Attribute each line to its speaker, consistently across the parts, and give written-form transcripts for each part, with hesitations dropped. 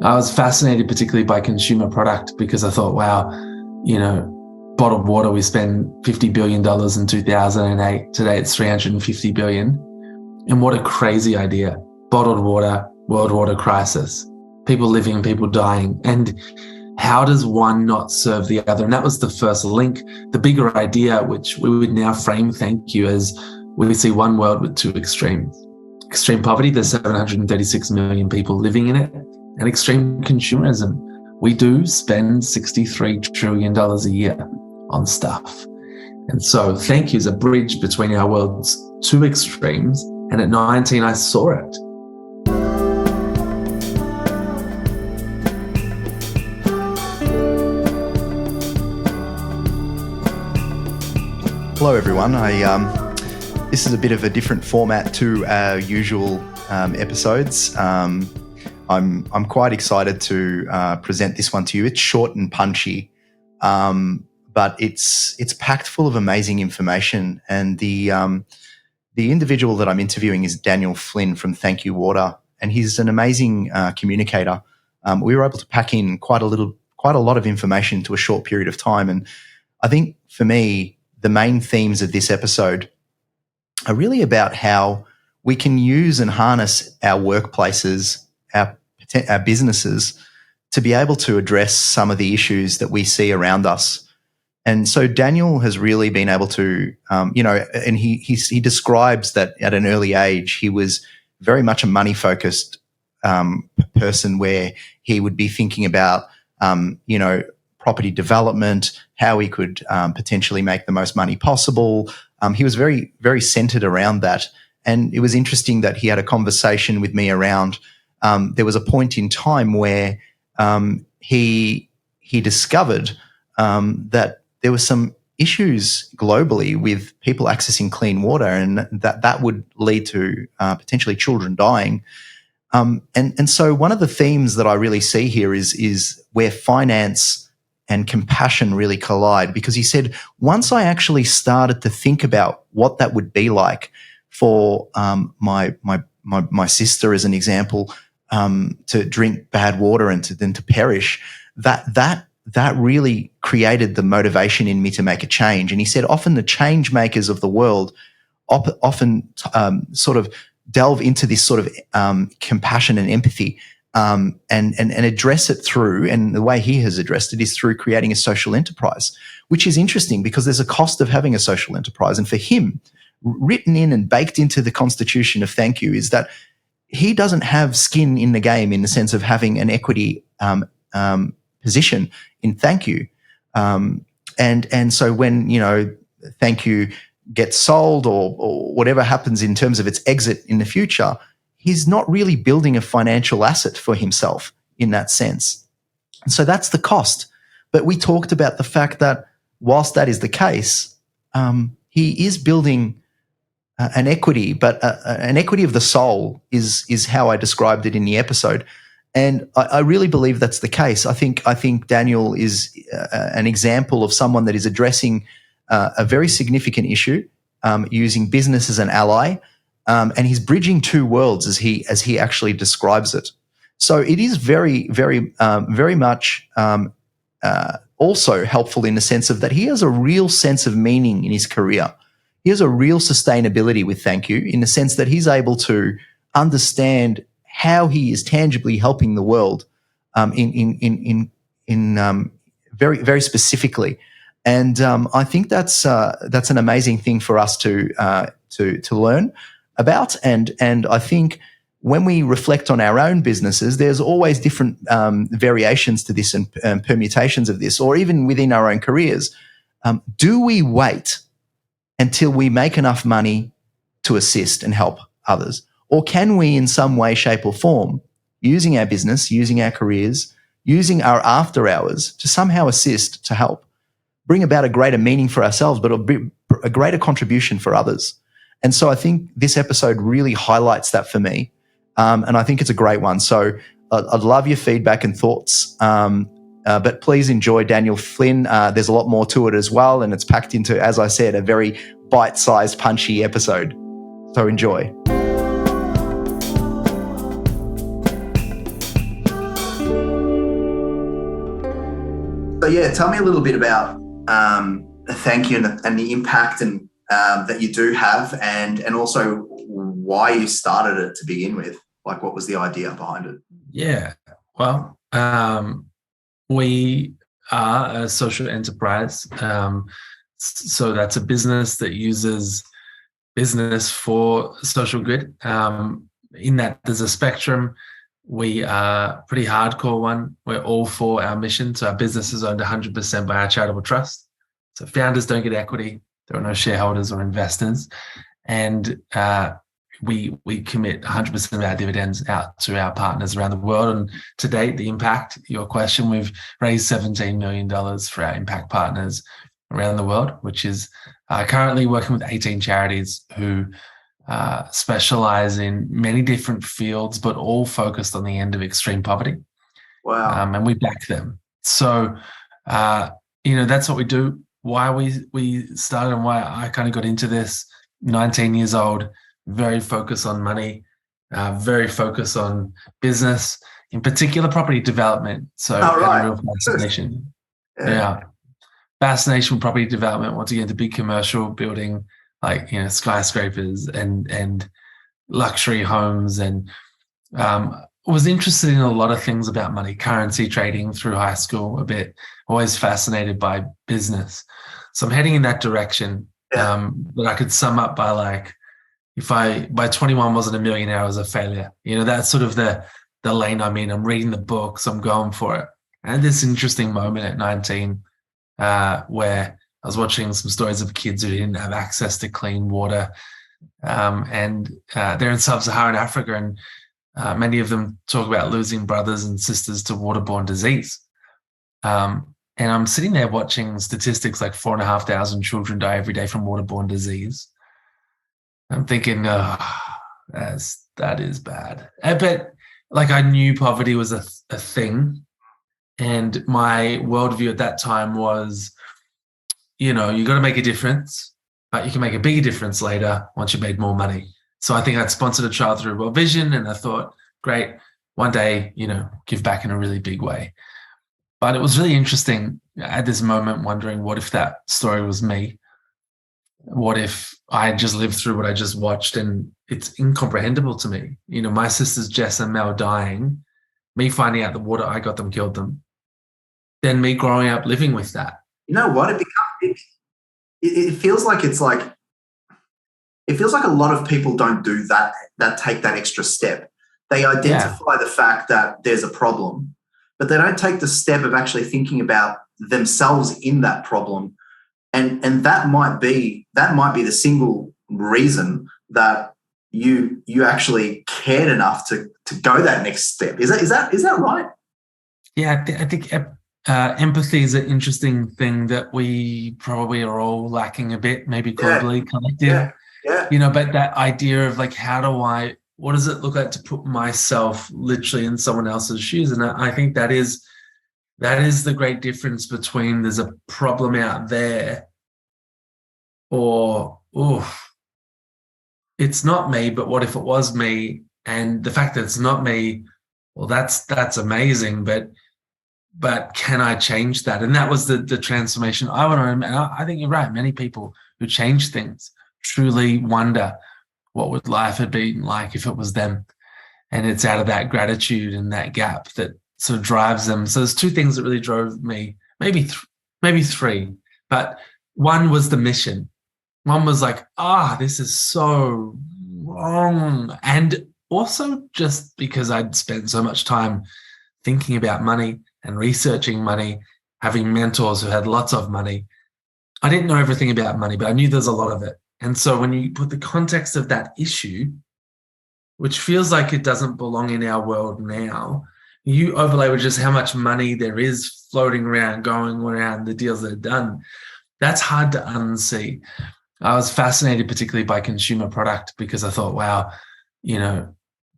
Speaker 1: I was fascinated particularly by consumer product because I thought, wow, bottled water, we spent $50 billion in 2008. Today it's $350 billion. And what a crazy idea. Bottled water, world water crisis, people living, people dying. And how does one not serve the other? And that was the first link. The bigger idea, which we would now frame Thankyou as, we see one world with two extremes. Extreme poverty, there's 736 million people living in it, and extreme consumerism. We do spend $63 trillion a year on stuff. And so Thankyou is a bridge between our world's two extremes. And at 19, I saw it.
Speaker 2: Hello, everyone. This is a bit of a different format to our usual episodes. I'm quite excited to present this one to you. It's short and punchy, but it's packed full of amazing information. And the individual that I'm interviewing is Daniel Flynn from Thankyou Water, and he's an amazing communicator. We were able to pack in quite a lot of information to a short period of time, and I think for me, the main themes of this episode are really about how we can use and harness our workplaces, our businesses, to be able to address some of the issues that we see around us. And so Daniel has really been able to, and he describes that at an early age, he was very much a money-focused person, where he would be thinking about, property development, how he could potentially make the most money possible. He was very, very centered around that. And it was interesting that he had a conversation with me around, there was a point in time where he discovered that there were some issues globally with people accessing clean water, and that would lead to potentially children dying. And so one of the themes that I really see here is where finance and compassion really collide, because he said, once I actually started to think about what that would be like for my sister, as an example, to drink bad water and then to perish, that really created the motivation in me to make a change. And he said, often the change makers of the world often sort of delve into this sort of compassion and empathy, and address it through, and the way he has addressed it is through creating a social enterprise, which is interesting because there's a cost of having a social enterprise. And for him, written in and baked into the constitution of Thankyou is that he doesn't have skin in the game in the sense of having an equity position in Thankyou. And so when, Thankyou gets sold or whatever happens in terms of its exit in the future, he's not really building a financial asset for himself in that sense. And so that's the cost. But we talked about the fact that whilst that is the case, he is building an equity, but an equity of the soul is how I described it in the episode. And I really believe that's the case. I think Daniel is an example of someone that is addressing a very significant issue, using business as an ally, and he's bridging two worlds as he actually describes it. So it is very, very, very much also helpful in the sense of that he has a real sense of meaning in his career. He has a real sustainability with Thankyou in the sense that he's able to understand how he is tangibly helping the world in very, very specifically. And I think that's an amazing thing for us to learn about. And I think when we reflect on our own businesses, there's always different variations to this and permutations of this, or even within our own careers. Do we wait until we make enough money to assist and help others? Or can we, in some way, shape or form, using our business, using our careers, using our after hours to somehow assist, to help, bring about a greater meaning for ourselves, but a greater contribution for others? And so I think this episode really highlights that for me. And I think it's a great one. So I'd love your feedback and thoughts. But please enjoy Daniel Flynn. There's a lot more to it as well. And it's packed into, as I said, a very bite-sized, punchy episode. So enjoy. So yeah, tell me a little bit about Thankyou and the impact and that you do have, and also why you started it to begin with. Like, what was the idea behind it?
Speaker 1: Yeah. Well, we are a social enterprise. So that's a business that uses business for social good. In that there's a spectrum. We are a pretty hardcore one. We're all for our mission. So our business is owned 100% by our charitable trust. So founders don't get equity. There are no shareholders or investors. And we commit 100% of our dividends out to our partners around the world. And to date, the impact, your question, we've raised $17 million for our impact partners around the world, which is currently working with 18 charities who specialize in many different fields, but all focused on the end of extreme poverty.
Speaker 2: Wow.
Speaker 1: And we back them. So, that's what we do. Why we started and why I kind of got into this, 19 years old, very focused on money, very focused on business, in particular property development. So
Speaker 2: right.
Speaker 1: a real fascination. Yeah. Fascination with property development. Once again, the big commercial building, like, skyscrapers and luxury homes, and was interested in a lot of things about money, currency trading through high school a bit, always fascinated by business. So I'm heading in that direction. But I could sum up by like, if I by 21 wasn't a millionaire, I was a failure. That's sort of the lane I'm in. I'm reading the books, I'm going for it. And this interesting moment at 19 where I was watching some stories of kids who didn't have access to clean water. And they're in sub-Saharan Africa, and many of them talk about losing brothers and sisters to waterborne disease. And I'm sitting there watching statistics like 4,500 children die every day from waterborne disease. I'm thinking, that is bad. But like, I knew poverty was a thing. And my worldview at that time was, you got to make a difference, but you can make a bigger difference later once you've made more money. So I think I'd sponsored a child through World Vision, and I thought, great, one day, give back in a really big way. But it was really interesting at this moment, wondering, what if that story was me? What if I just lived through what I just watched and it's incomprehensible to me? My sisters Jess and Mel dying, me finding out the water I got them killed them, then me growing up living with that.
Speaker 2: You know what? It feels like a lot of people don't do that take that extra step. They identify the fact that there's a problem, but they don't take the step of actually thinking about themselves in that problem. And that might be the single reason that you actually cared enough to go that next step. Is that right?
Speaker 1: Yeah, I think empathy is an interesting thing that we probably are all lacking a bit, maybe globally, collective.
Speaker 2: Yeah.
Speaker 1: But that idea of like, what does it look like to put myself literally in someone else's shoes? And I think that is the great difference between there's a problem out there, or, it's not me, but what if it was me? And the fact that it's not me, well, that's amazing, but can I change that? And that was the transformation I went on. And I think you're right. Many people who change things truly wonder what would life have been like if it was them. And it's out of that gratitude and that gap that sort of drives them. So there's two things that really drove me, maybe three, but one was the mission. One was like, this is so wrong. And also just because I'd spent so much time thinking about money and researching money, having mentors who had lots of money. I didn't know everything about money, but I knew there's a lot of it. And so when you put the context of that issue, which feels like it doesn't belong in our world now, you overlay with just how much money there is floating around, going around, the deals that are done. That's hard to unsee. I was fascinated particularly by consumer product because I thought, wow,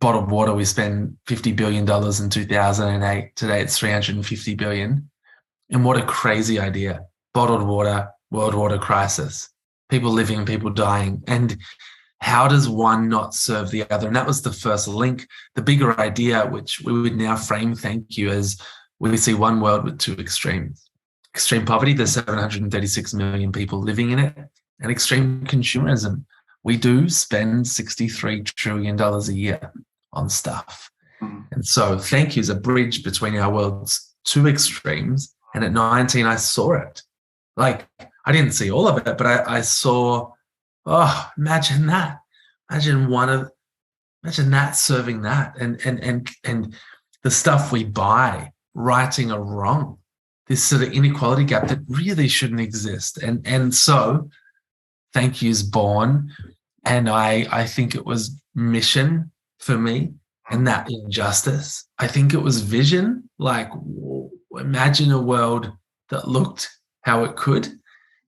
Speaker 1: bottled water, we spend $50 billion in 2008. Today it's $350 billion. And what a crazy idea. Bottled water, world water crisis, people living, people dying. And how does one not serve the other? And that was the first link. The bigger idea, which we would now frame Thankyou as, we see one world with two extremes. extreme poverty. There's 736 million people living in it, and extreme consumerism. We do spend $63 trillion a year on stuff. And so Thankyou is a bridge between our world's two extremes. And at 19, I saw it. Like, I didn't see all of it, but I saw, oh, imagine that. Imagine that serving that. And the stuff we buy, righting a wrong, this sort of inequality gap that really shouldn't exist. And so Thankyou's born. And I think it was mission for me. And that injustice, I think it was vision, like imagine a world that looked how it could.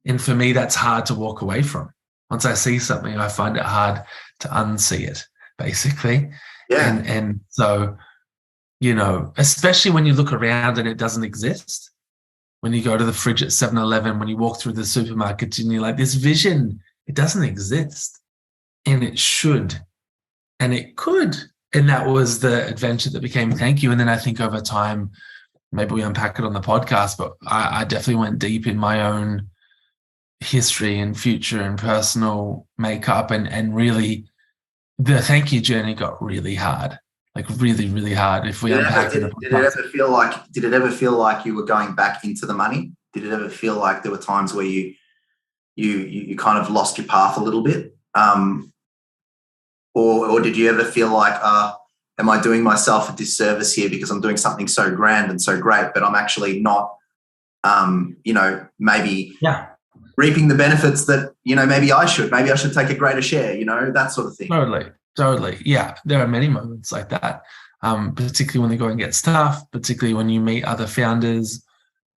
Speaker 1: And for me, that's hard to walk away from. Once I see something, I find it hard to unsee it, basically.
Speaker 2: Yeah.
Speaker 1: And so, you know, especially when you look around and it doesn't exist. When you go to the fridge at 7-Eleven, when you walk through the supermarket and you're like, this vision, it doesn't exist. And it should. And it could. And that was the adventure that became Thankyou. And then I think over time, maybe we unpack it on the podcast, but I definitely went deep in my own history and future and personal makeup. And really, the Thankyou journey got really hard, like really, really hard. If we unpack it.
Speaker 2: Did it ever feel like you were going back into the money? Did it ever feel like there were times where you kind of lost your path a little bit? Or did you ever feel like, am I doing myself a disservice here because I'm doing something so grand and so great, but I'm actually not, maybe reaping the benefits that, maybe I should take a greater share, that sort of thing.
Speaker 1: Totally. Yeah. There are many moments like that, particularly when they go and get stuff, particularly when you meet other founders,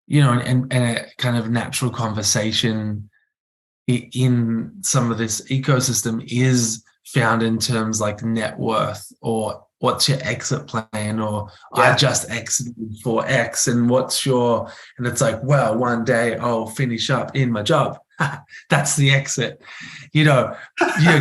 Speaker 1: and a kind of natural conversation in some of this ecosystem is found in terms like net worth or what's your exit plan or I just exited for X and and it's like, well, one day I'll finish up in my job. That's the exit. You don't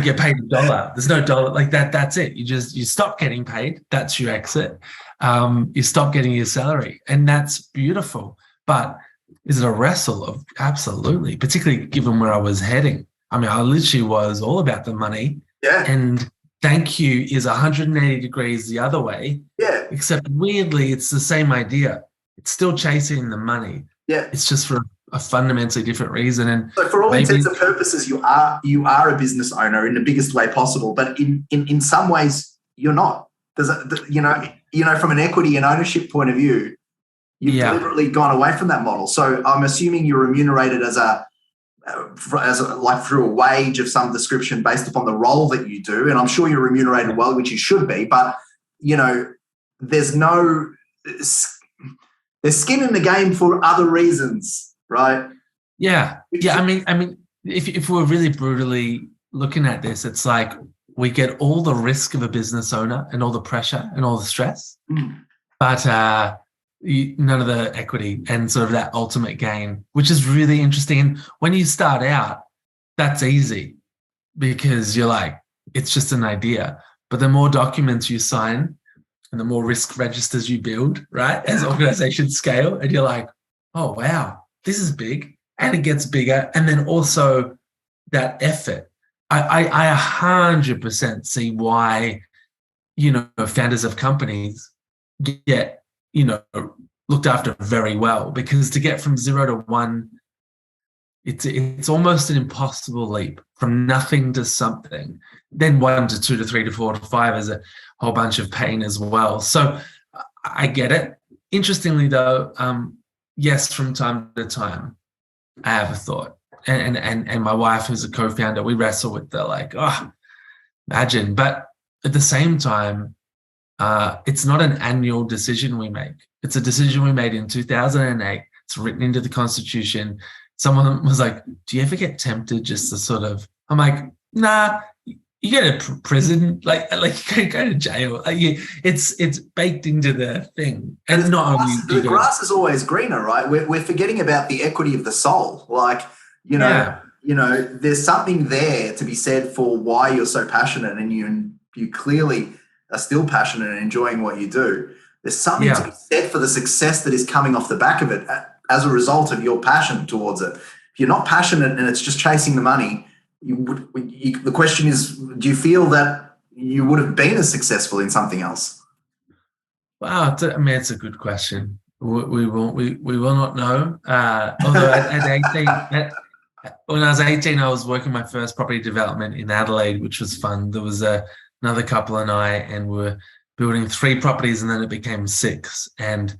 Speaker 1: get paid $1. There's no dollar like that. That's it. You stop getting paid. That's your exit. You stop getting your salary and that's beautiful. But is it a wrestle? Of absolutely, particularly given where I was heading. I mean, I literally was all about the money.
Speaker 2: Yeah.
Speaker 1: And Thankyou is 180 degrees the other way.
Speaker 2: Yeah.
Speaker 1: Except weirdly, it's the same idea. It's still chasing the money.
Speaker 2: Yeah.
Speaker 1: It's just for a fundamentally different reason. And
Speaker 2: so for all intents and purposes, you are a business owner in the biggest way possible, but in some ways you're not. From an equity and ownership point of view, you've deliberately gone away from that model. So I'm assuming you're remunerated through a wage of some description based upon the role that you do. And I'm sure you're remunerated well, which you should be, but there's skin in the game for other reasons, right?
Speaker 1: Yeah. Yeah. I mean, if we're really brutally looking at this, it's like we get all the risk of a business owner and all the pressure and all the stress, but none of the equity and sort of that ultimate gain, which is really interesting. And when you start out, that's easy because you're like, it's just an idea. But the more documents you sign and the more risk registers you build, right, as organizations scale, and you're like, oh, wow, this is big. And it gets bigger. And then also that effort. I 100% see why, founders of companies get looked after very well, because to get from 0 to 1, it's almost an impossible leap from nothing to something. Then 1 to 2 to 3 to 4 to 5 is a whole bunch of pain as well. So I get it. Interestingly though, yes, from time to time, I have a thought. And my wife, who's a co-founder, we wrestle with the imagine. But at the same time, it's not an annual decision we make. It's a decision we made in 2008. It's written into the Constitution. Someone was like, do you ever get tempted just to sort of, I'm like, nah, you go to prison, like you go to jail. It's baked into the thing. And not only
Speaker 2: the grass is always greener, right? We're forgetting about the equity of the soul. There's something there to be said for why you're so passionate, and you clearly are still passionate and enjoying what you do. There's something to be said for the success that is coming off the back of it. as a result of your passion towards it. If you're not passionate and it's just chasing the money, the question is, do you feel that you would have been as successful in something else?
Speaker 1: Wow, it's a good question. We will not know. Although at 18, when I was 18, I was working my first property development in Adelaide, which was fun. There was another couple and I, and we were building 3 properties, and then it became 6. And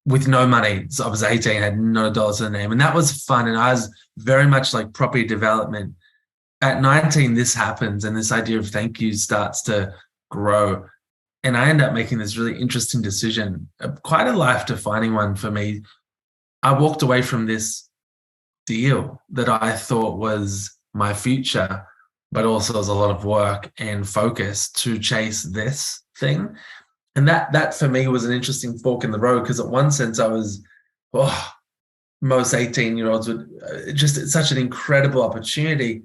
Speaker 1: with no money, so I was 18, had not a dollar to the name, and that was fun. And I was very much like property development. At 19, this happens, and this idea of Thankyou starts to grow. And I end up making this really interesting decision, quite a life-defining one for me. I walked away from this deal that I thought was my future, but also was a lot of work and focus to chase this thing. And that for me was an interesting fork in the road, because at one sense I was, most 18-year-olds would just, it's such an incredible opportunity.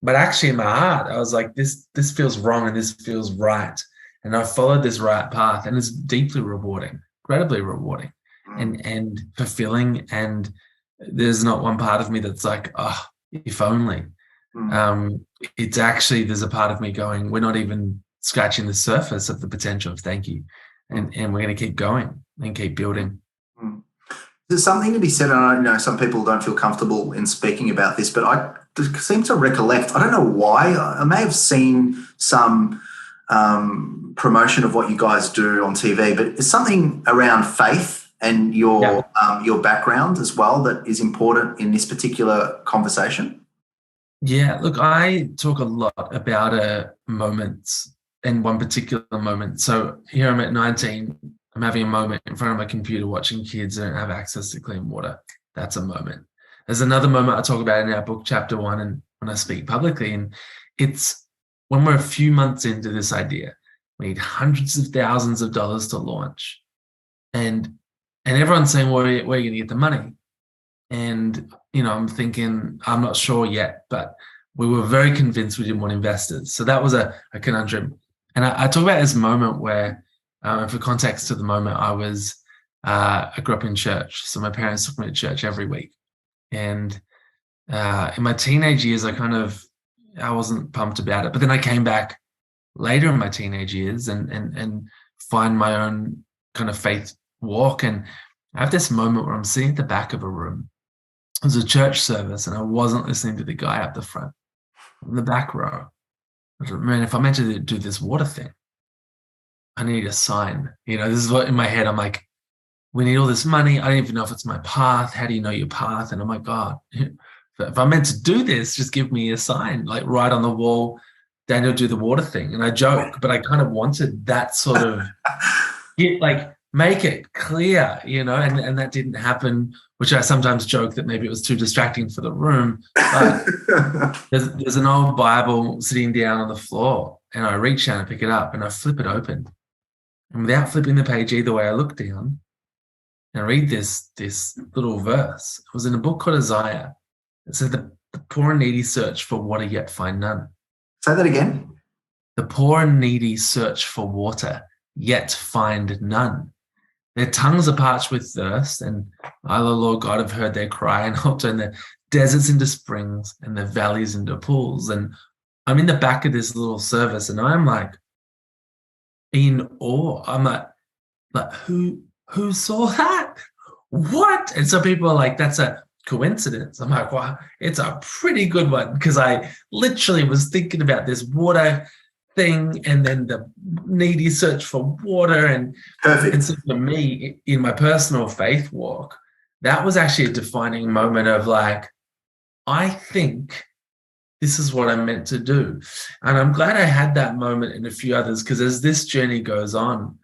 Speaker 1: But actually in my heart, I was like, this feels wrong and this feels right. And I followed this right path, and it's deeply rewarding, incredibly rewarding and fulfilling. And there's not one part of me that's like, if only. It's actually, there's a part of me going, we're not even scratching the surface of the potential of Thankyou. And we're going to keep going and keep building.
Speaker 2: There's something to be said, and I know some people don't feel comfortable in speaking about this, but I seem to recollect, I don't know why, I may have seen some promotion of what you guys do on TV, but it's something around faith and your background as well that is important in this particular conversation.
Speaker 1: Yeah, look, I talk a lot about moments, and one particular moment. So here I'm at 19, I'm having a moment in front of my computer watching kids and have access to clean water. That's a moment. There's another moment I talk about in our book, chapter 1, and when I speak publicly, and it's when we're a few months into this idea. We need hundreds of thousands of dollars to launch. And everyone's saying, where are you going to get the money? And, I'm thinking, I'm not sure yet, but we were very convinced we didn't want investors. So that was a conundrum. And I talk about this moment where, for context to the moment, I grew up in church. So my parents took me to church every week. And in my teenage years, I wasn't pumped about it. But then I came back later in my teenage years and find my own kind of faith walk. And I have this moment where I'm sitting at the back of a room. It was a church service, and I wasn't listening to the guy up the front. In the back row. Man, if I'm meant to do this water thing, I need a sign. This is what in my head, I'm like, we need all this money. I don't even know if it's my path. How do you know your path? And I'm like, God, if I'm meant to do this, just give me a sign, like right on the wall, Daniel, do the water thing. And I joke, but I kind of wanted that sort of, make it clear, and that didn't happen, which I sometimes joke that maybe it was too distracting for the room. But there's an old Bible sitting down on the floor, and I reach down and pick it up and I flip it open. And without flipping the page either way, I look down and I read this little verse. It was in a book called Isaiah. It said, the poor and needy search for water, yet find none.
Speaker 2: Say that again.
Speaker 1: The poor and needy search for water, yet find none. Their tongues are parched with thirst, and I, the Lord God, have heard their cry, and I'll turn the deserts into springs and the valleys into pools. And I'm in the back of this little service, and I'm like in awe. I'm like who saw that? What? And so people are like, that's a coincidence. I'm like, wow, it's a pretty good one, because I literally was thinking about this water thing and then the needy search for water. And so for me, in my personal faith walk, that was actually a defining moment of like, I think this is what I'm meant to do. And I'm glad I had that moment and a few others, because as this journey goes on,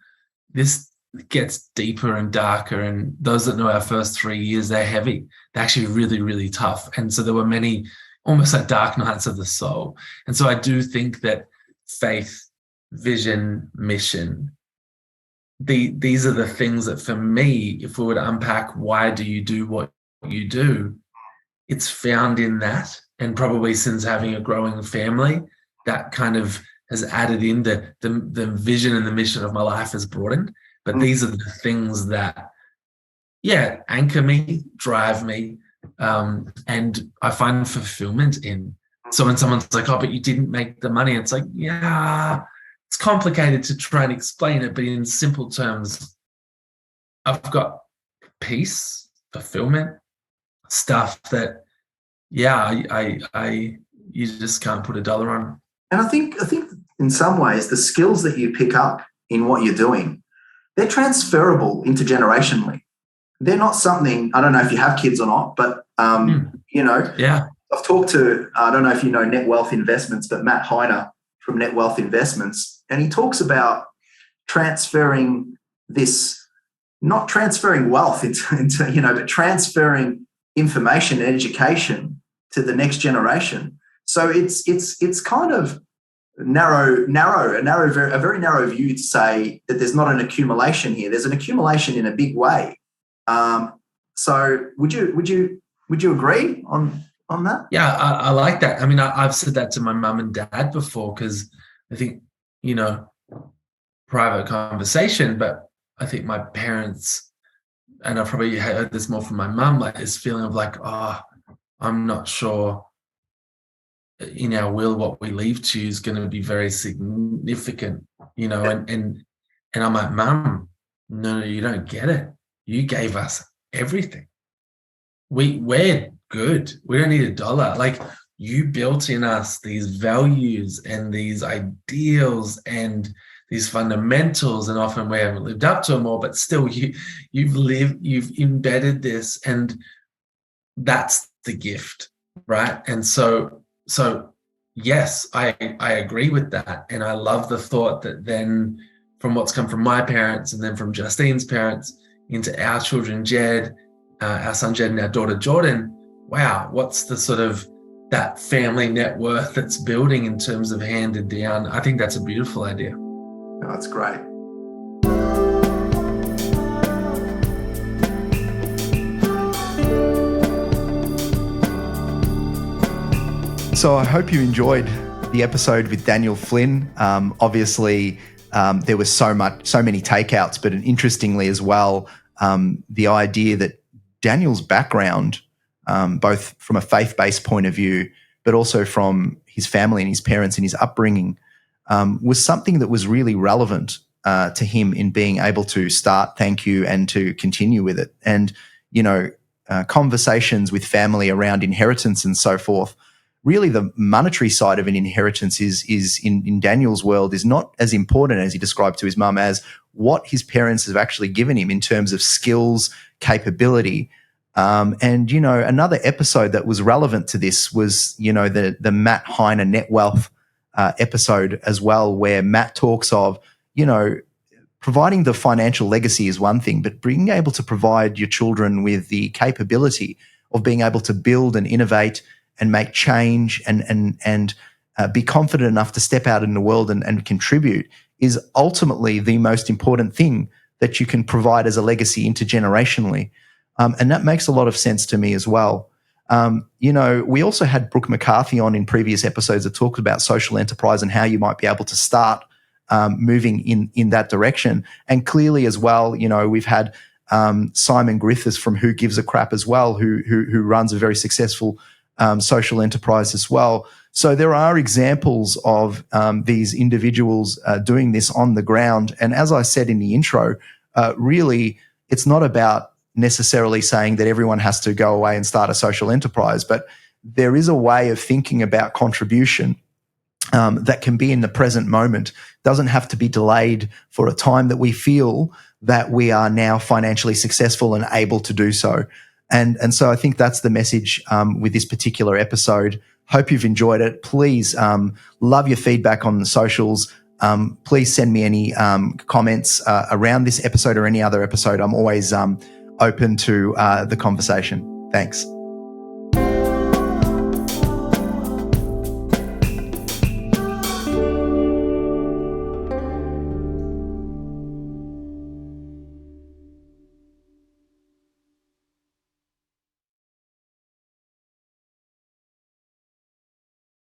Speaker 1: this gets deeper and darker. And those that know our first 3 years, they're heavy. They're actually really, really tough. And so there were many almost like dark nights of the soul. And so I do think that faith, vision, mission, these are the things that for me, if we were to unpack why do you do what you do, it's found in that. And probably since having a growing family, that kind of has added in the vision and the mission of my life has broadened. But these are the things that, anchor me, drive me. And I find fulfillment in. So when someone's like, oh, but you didn't make the money, it's like, yeah, it's complicated to try and explain it, but in simple terms, I've got peace, fulfillment, stuff that, I you just can't put a dollar on.
Speaker 3: And I think in some ways, the skills that you pick up in what you're doing, they're transferable intergenerationally. They're not something, I don't know if you have kids or not, but, I've talked to, I don't know if you know Net Wealth Investments, but Matt Heiner from Net Wealth Investments, and he talks about transferring this, not transferring wealth into but transferring information and education to the next generation. So it's kind of a very narrow view to say that there's not an accumulation here. There's an accumulation in a big way. So would you agree on that?
Speaker 1: Yeah, I like that. I mean, I've said that to my mum and dad before, because I think, private conversation, but I think my parents, and I probably heard this more from my mum, like this feeling of like, oh, I'm not sure in our will what we leave to you is going to be very significant, and I'm like, Mum, no, you don't get it. You gave us everything. We're good. We don't need a dollar. Like, you built in us these values and these ideals and these fundamentals, and often we haven't lived up to them all, but still you've embedded this, and that's the gift, right? And so yes, I agree with that. And I love the thought that then from what's come from my parents and then from Justine's parents into our children, Jed, our son Jed and our daughter Jordan, wow, what's the sort of that family net worth that's building in terms of handed down? I think that's a beautiful idea.
Speaker 3: Oh, that's great.
Speaker 2: So I hope you enjoyed the episode with Daniel Flynn. Obviously, there was so many takeouts, but interestingly as well, the idea that Daniel's background, both from a faith-based point of view, but also from his family and his parents and his upbringing, was something that was really relevant to him in being able to start Thankyou and to continue with it. And, conversations with family around inheritance and so forth, really the monetary side of an inheritance is in Daniel's world is not as important, as he described to his mum, as what his parents have actually given him in terms of skills, capability. And, another episode that was relevant to this was, the Matt Heiner Net Wealth episode as well, where Matt talks of, providing the financial legacy is one thing, but being able to provide your children with the capability of being able to build and innovate and make change and be confident enough to step out in the world and contribute is ultimately the most important thing that you can provide as a legacy intergenerationally. And that makes a lot of sense to me as well. We also had Brooke McCarthy on in previous episodes that talked about social enterprise and how you might be able to start moving in that direction. And clearly as well, we've had Simon Griffiths from Who Gives a Crap as well, who runs a very successful social enterprise as well. So there are examples of these individuals doing this on the ground. And as I said in the intro, really, it's not about necessarily saying that everyone has to go away and start a social enterprise, but there is a way of thinking about contribution that can be in the present moment. Doesn't have to be delayed for a time that we feel that we are now financially successful and able to do so. And so I think that's the message with this particular episode. Hope you've enjoyed it. Please love your feedback on the socials. Please send me any comments around this episode or any other episode. I'm always open to the conversation. Thanks.